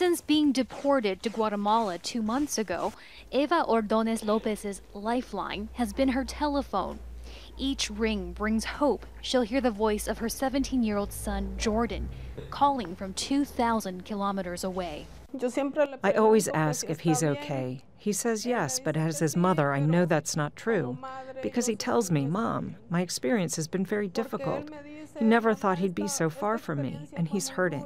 Since being deported to Guatemala 2 months ago, Eva ORDONEZ-LOPEZ's lifeline has been her telephone. Each ring brings hope she'll hear the voice of her 17-year-old son, Jordan, calling from 2,000 kilometers away. I always ask if he's okay. He says yes, but as his mother, I know that's not true. Because he tells me, Mom, my experience has been very difficult. He never thought he'd be so far from me, and he's hurting.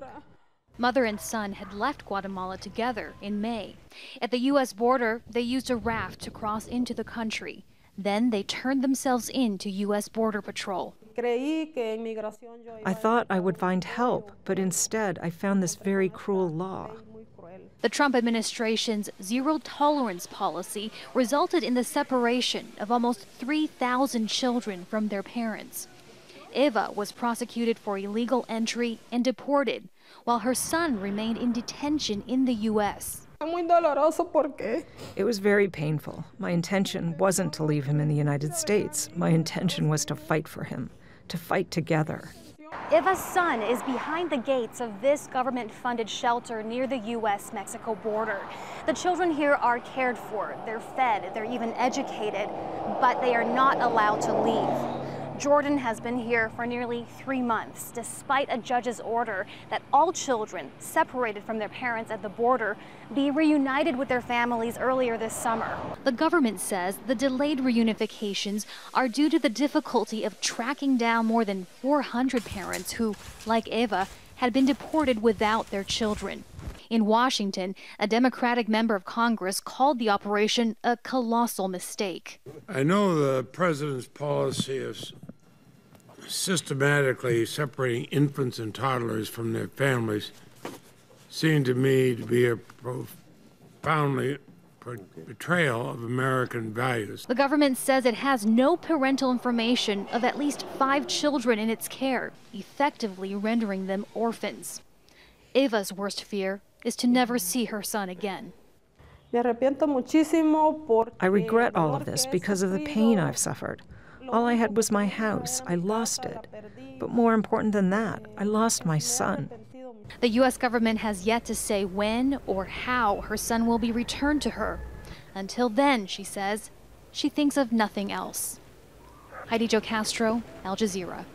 Mother and son had left Guatemala together in May. At the U.S. border, they used a raft to cross into the country. Then they turned themselves in to U.S. Border Patrol. I thought I would find help, but instead I found this very cruel law. The Trump administration's zero-tolerance policy resulted in the separation of almost 3,000 children from their parents. Eva was prosecuted for illegal entry and deported, while her son remained in detention in the U.S. It was very painful. My intention wasn't to leave him in the United States. My intention was to fight for him, to fight together. Eva's son is behind the gates of this government-funded shelter near the U.S.-Mexico border. The children here are cared for, they're fed, they're even educated, but they are not allowed to leave. Jordan has been here for nearly 3 months, despite a judge's order that all children separated from their parents at the border be reunited with their families earlier this summer. The government says the delayed reunifications are due to the difficulty of tracking down more than 400 parents who, like Eva, had been deported without their children. In Washington, a Democratic member of Congress called the operation a colossal mistake. I know the president's policy of systematically separating infants and toddlers from their families seemed to me to be a profoundly betrayal of American values. The government says it has no parental information of at least 5 children in its care, effectively rendering them orphans. Eva's worst fear is to never see her son again. I regret all of this because of the pain I've suffered. All I had was my house. I lost it. But more important than that, I lost my son. The U.S. government has yet to say when or how her son will be returned to her. Until then, she says, she thinks of nothing else. Heidi Zhou-Castro, Al Jazeera.